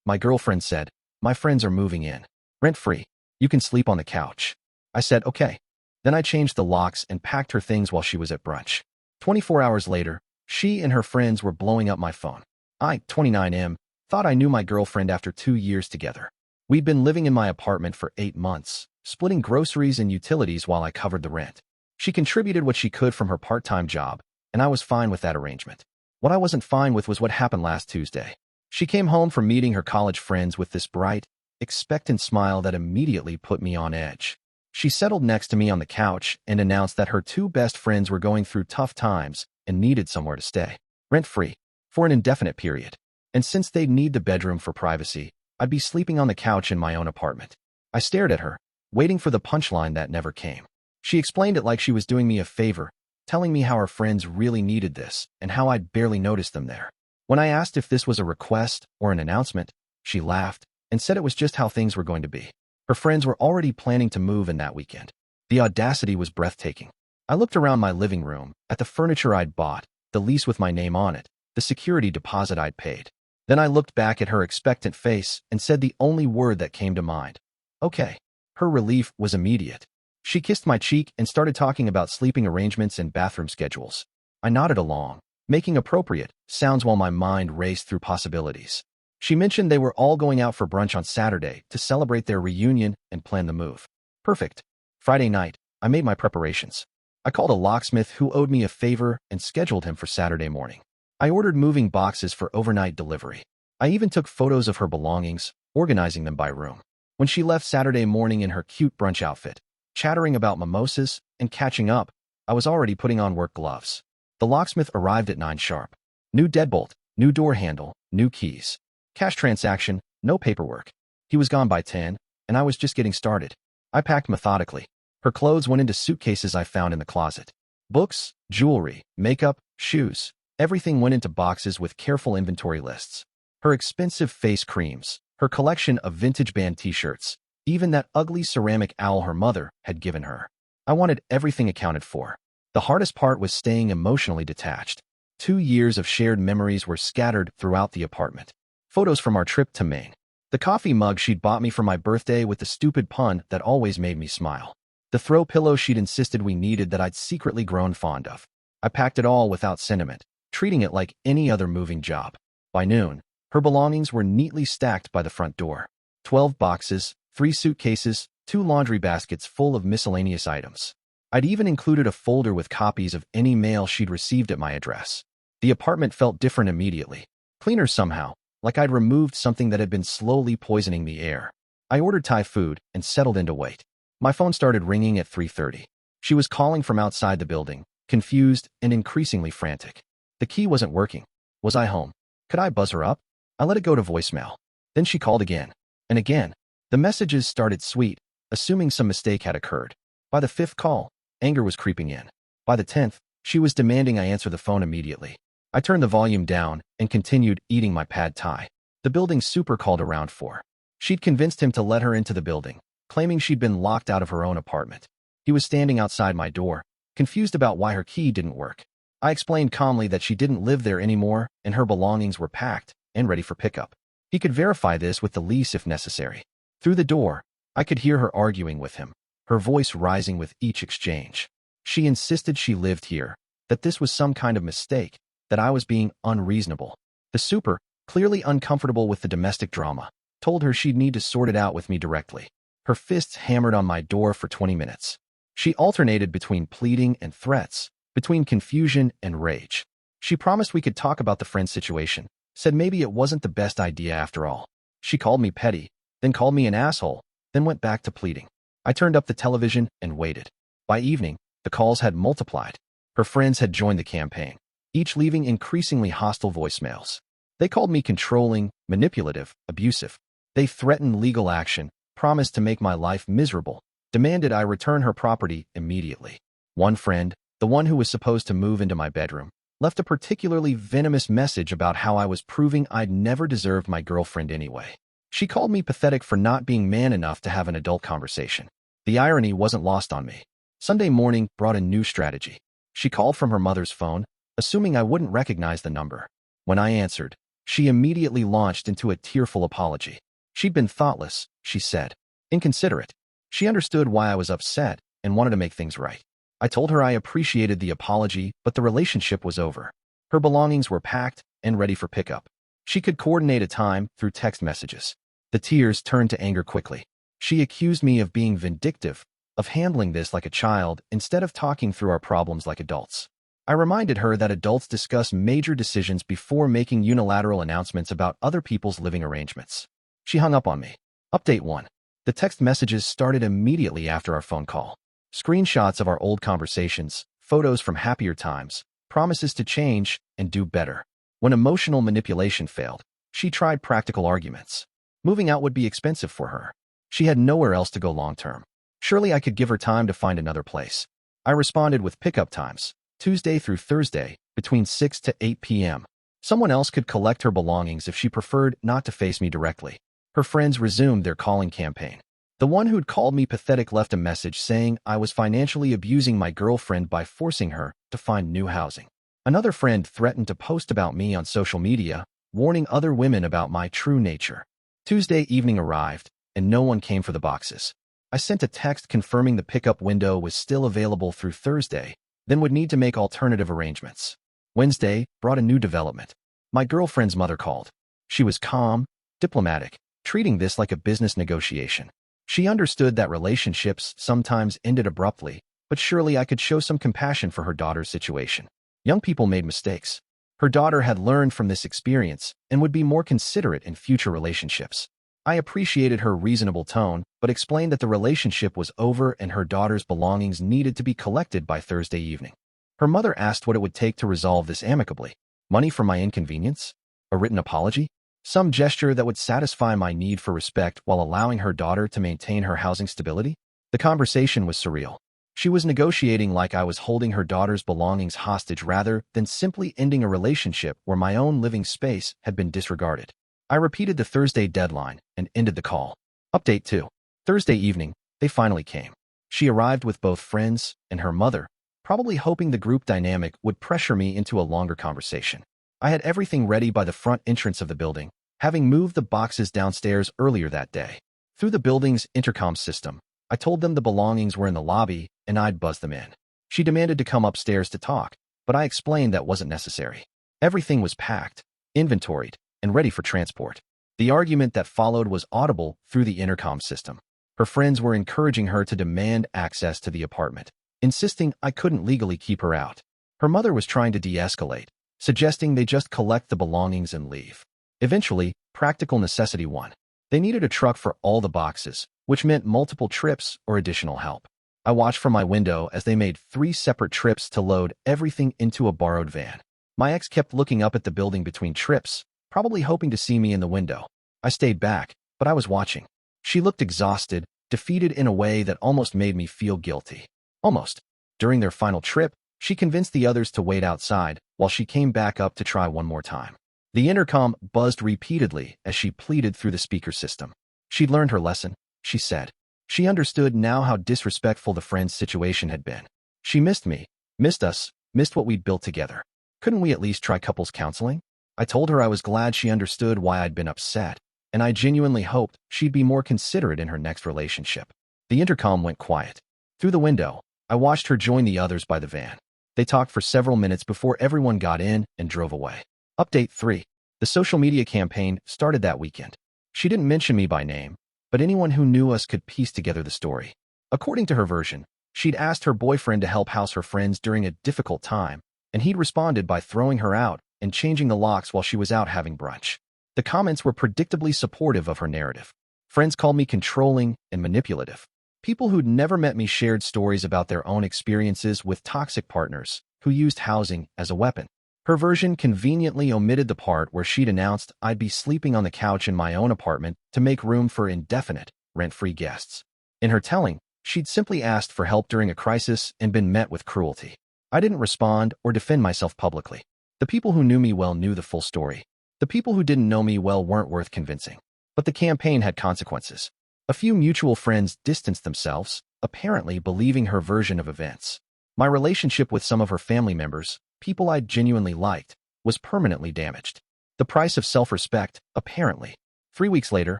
My girlfriend said, "My friends are moving in. Rent-free. You can sleep on the couch." I said, "Okay." Then I changed the locks and packed her things while she was at brunch. 24 hours later, she and her friends were blowing up my phone. I, 29M, thought I knew my girlfriend after 2 years together. We'd been living in my apartment for 8 months, splitting groceries and utilities while I covered the rent. She contributed what she could from her part-time job, and I was fine with that arrangement. What I wasn't fine with was what happened last Tuesday. She came home from meeting her college friends with this bright, expectant smile that immediately put me on edge. She settled next to me on the couch and announced that her 2 best friends were going through tough times and needed somewhere to stay, rent-free, for an indefinite period. And since they'd need the bedroom for privacy, I'd be sleeping on the couch in my own apartment. I stared at her, waiting for the punchline that never came. She explained it like she was doing me a favor, telling me how her friends really needed this and how I'd barely noticed them there. When I asked if this was a request or an announcement, she laughed and said it was just how things were going to be. Her friends were already planning to move in that weekend. The audacity was breathtaking. I looked around my living room, at the furniture I'd bought, the lease with my name on it, the security deposit I'd paid. Then I looked back at her expectant face and said the only word that came to mind. Okay. Her relief was immediate. She kissed my cheek and started talking about sleeping arrangements and bathroom schedules. I nodded along, making appropriate sounds while my mind raced through possibilities. She mentioned they were all going out for brunch on Saturday to celebrate their reunion and plan the move. Perfect. Friday night, I made my preparations. I called a locksmith who owed me a favor and scheduled him for Saturday morning. I ordered moving boxes for overnight delivery. I even took photos of her belongings, organizing them by room. When she left Saturday morning in her cute brunch outfit, chattering about mimosas and catching up, I was already putting on work gloves. The locksmith arrived at 9 sharp. New deadbolt, new door handle, new keys. Cash transaction, no paperwork. He was gone by 10, and I was just getting started. I packed methodically. Her clothes went into suitcases I found in the closet. Books, jewelry, makeup, shoes. Everything went into boxes with careful inventory lists. Her expensive face creams, her collection of vintage band t-shirts, even that ugly ceramic owl her mother had given her. I wanted everything accounted for. The hardest part was staying emotionally detached. 2 years of shared memories were scattered throughout the apartment. Photos from our trip to Maine. The coffee mug she'd bought me for my birthday with the stupid pun that always made me smile. The throw pillow she'd insisted we needed that I'd secretly grown fond of. I packed it all without sentiment, treating it like any other moving job. By noon, her belongings were neatly stacked by the front door. 12 boxes, 3 suitcases, 2 laundry baskets full of miscellaneous items. I'd even included a folder with copies of any mail she'd received at my address. The apartment felt different immediately. Cleaner somehow, like I'd removed something that had been slowly poisoning the air. I ordered Thai food and settled in to wait. My phone started ringing at 3:30. She was calling from outside the building, confused and increasingly frantic. The key wasn't working. Was I home? Could I buzz her up? I let it go to voicemail. Then she called again. And again. The messages started sweet, assuming some mistake had occurred. By the 5th call, anger was creeping in. By the 10th, she was demanding I answer the phone immediately. I turned the volume down and continued eating my pad thai. The building super called around 4. She'd convinced him to let her into the building, claiming she'd been locked out of her own apartment. He was standing outside my door, confused about why her key didn't work. I explained calmly that she didn't live there anymore and her belongings were packed and ready for pickup. He could verify this with the lease if necessary. Through the door, I could hear her arguing with him, her voice rising with each exchange. She insisted she lived here, that this was some kind of mistake, that I was being unreasonable. The super, clearly uncomfortable with the domestic drama, told her she'd need to sort it out with me directly. Her fists hammered on my door for 20 minutes. She alternated between pleading and threats, between confusion and rage. She promised we could talk about the friend situation, said maybe it wasn't the best idea after all. She called me petty, then called me an asshole, then went back to pleading. I turned up the television and waited. By evening, the calls had multiplied. Her friends had joined the campaign, each leaving increasingly hostile voicemails. They called me controlling, manipulative, abusive. They threatened legal action, promised to make my life miserable, demanded I return her property immediately. One friend, the one who was supposed to move into my bedroom, left a particularly venomous message about how I was proving I'd never deserved my girlfriend anyway. She called me pathetic for not being man enough to have an adult conversation. The irony wasn't lost on me. Sunday morning brought a new strategy. She called from her mother's phone, assuming I wouldn't recognize the number. When I answered, She immediately launched into a tearful apology. She'd been thoughtless, she said. Inconsiderate. She understood why I was upset and wanted to make things right. I told her I appreciated the apology, but the relationship was over. Her belongings were packed and ready for pickup. She could coordinate a time through text messages. The tears turned to anger quickly. She accused me of being vindictive, of handling this like a child instead of talking through our problems like adults. I reminded her that adults discuss major decisions before making unilateral announcements about other people's living arrangements. She hung up on me. Update 1. The text messages started immediately after our phone call. Screenshots of our old conversations, photos from happier times, promises to change and do better. When emotional manipulation failed, she tried practical arguments. Moving out would be expensive for her. She had nowhere else to go long-term. Surely I could give her time to find another place. I responded with pickup times, Tuesday through Thursday, between 6 to 8 p.m. Someone else could collect her belongings if she preferred not to face me directly. Her friends resumed their calling campaign. The one who'd called me pathetic left a message saying I was financially abusing my girlfriend by forcing her to find new housing. Another friend threatened to post about me on social media, warning other women about my true nature. Tuesday evening arrived, and no one came for the boxes. I sent a text confirming the pickup window was still available through Thursday, then would need to make alternative arrangements. Wednesday brought a new development. My girlfriend's mother called. She was calm, diplomatic, treating this like a business negotiation. She understood that relationships sometimes ended abruptly, but surely I could show some compassion for her daughter's situation. Young people made mistakes. Her daughter had learned from this experience and would be more considerate in future relationships. I appreciated her reasonable tone, but explained that the relationship was over and her daughter's belongings needed to be collected by Thursday evening. Her mother asked what it would take to resolve this amicably. Money for my inconvenience? A written apology? Some gesture that would satisfy my need for respect while allowing her daughter to maintain her housing stability? The conversation was surreal. She was negotiating like I was holding her daughter's belongings hostage rather than simply ending a relationship where my own living space had been disregarded. I repeated the Thursday deadline and ended the call. Update 2. Thursday evening, they finally came. She arrived with both friends and her mother, probably hoping the group dynamic would pressure me into a longer conversation. I had everything ready by the front entrance of the building, having moved the boxes downstairs earlier that day. Through the building's intercom system, I told them the belongings were in the lobby and I'd buzz them in. She demanded to come upstairs to talk, but I explained that wasn't necessary. Everything was packed, inventoried, and ready for transport. The argument that followed was audible through the intercom system. Her friends were encouraging her to demand access to the apartment, insisting I couldn't legally keep her out. Her mother was trying to de-escalate, suggesting they just collect the belongings and leave. Eventually, practical necessity won. They needed a truck for all the boxes, which meant multiple trips or additional help. I watched from my window as they made 3 separate trips to load everything into a borrowed van. My ex kept looking up at the building between trips, probably hoping to see me in the window. I stayed back, but I was watching. She looked exhausted, defeated in a way that almost made me feel guilty. Almost. During their final trip, she convinced the others to wait outside while she came back up to try one more time. The intercom buzzed repeatedly as she pleaded through the speaker system. She'd learned her lesson, she said. She understood now how disrespectful the friend's situation had been. She missed me, missed us, missed what we'd built together. Couldn't we at least try couples counseling? I told her I was glad she understood why I'd been upset, and I genuinely hoped she'd be more considerate in her next relationship. The intercom went quiet. Through the window, I watched her join the others by the van. They talked for several minutes before everyone got in and drove away. Update 3. The social media campaign started that weekend. She didn't mention me by name, but anyone who knew us could piece together the story. According to her version, she'd asked her boyfriend to help house her friends during a difficult time, and he'd responded by throwing her out and changing the locks while she was out having brunch. The comments were predictably supportive of her narrative. Friends called me controlling and manipulative. People who'd never met me shared stories about their own experiences with toxic partners who used housing as a weapon. Her version conveniently omitted the part where she'd announced I'd be sleeping on the couch in my own apartment to make room for indefinite, rent-free guests. In her telling, she'd simply asked for help during a crisis and been met with cruelty. I didn't respond or defend myself publicly. The people who knew me well knew the full story. The people who didn't know me well weren't worth convincing. But the campaign had consequences. A few mutual friends distanced themselves, apparently believing her version of events. My relationship with some of her family members, people I genuinely liked, was permanently damaged. The price of self-respect, apparently. 3 weeks later,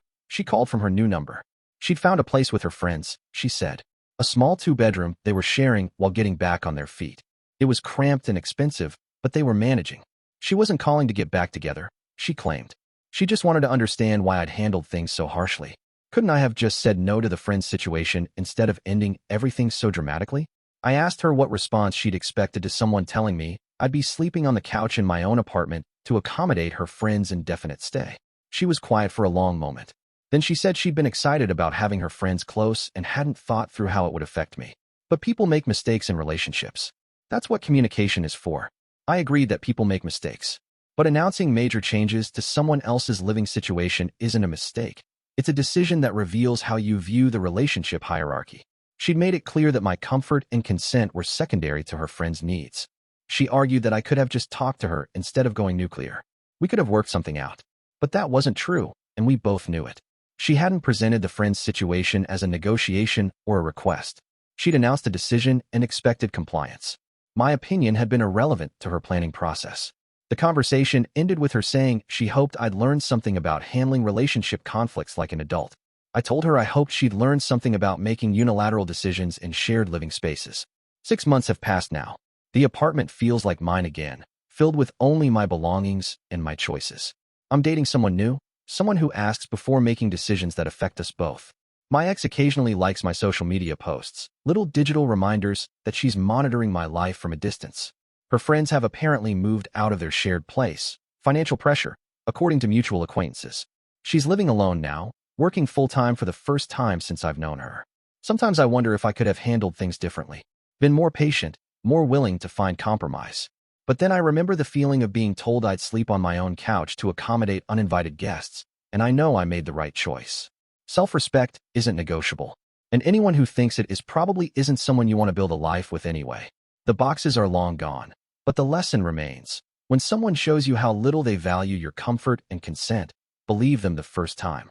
she called from her new number. She'd found a place with her friends, she said. A small 2-bedroom they were sharing while getting back on their feet. It was cramped and expensive, but they were managing. She wasn't calling to get back together, she claimed. She just wanted to understand why I'd handled things so harshly. Couldn't I have just said no to the friend's situation instead of ending everything so dramatically? I asked her what response she'd expected to someone telling me I'd be sleeping on the couch in my own apartment to accommodate her friend's indefinite stay. She was quiet for a long moment. Then she said she'd been excited about having her friends close and hadn't thought through how it would affect me. But people make mistakes in relationships. That's what communication is for. I agreed that people make mistakes. But announcing major changes to someone else's living situation isn't a mistake. It's a decision that reveals how you view the relationship hierarchy. She'd made it clear that my comfort and consent were secondary to her friend's needs. She argued that I could have just talked to her instead of going nuclear. We could have worked something out. But that wasn't true, and we both knew it. She hadn't presented the friend's situation as a negotiation or a request. She'd announced a decision and expected compliance. My opinion had been irrelevant to her planning process. The conversation ended with her saying she hoped I'd learned something about handling relationship conflicts like an adult. I told her I hoped she'd learned something about making unilateral decisions in shared living spaces. 6 months have passed now. The apartment feels like mine again, filled with only my belongings and my choices. I'm dating someone new, someone who asks before making decisions that affect us both. My ex occasionally likes my social media posts, little digital reminders that she's monitoring my life from a distance. Her friends have apparently moved out of their shared place. Financial pressure, according to mutual acquaintances. She's living alone now, working full-time for the first time since I've known her. Sometimes I wonder if I could have handled things differently, been more patient, more willing to find compromise. But then I remember the feeling of being told I'd sleep on my own couch to accommodate uninvited guests, and I know I made the right choice. Self-respect isn't negotiable, and anyone who thinks it is probably isn't someone you want to build a life with anyway. The boxes are long gone, but the lesson remains. When someone shows you how little they value your comfort and consent, believe them the first time.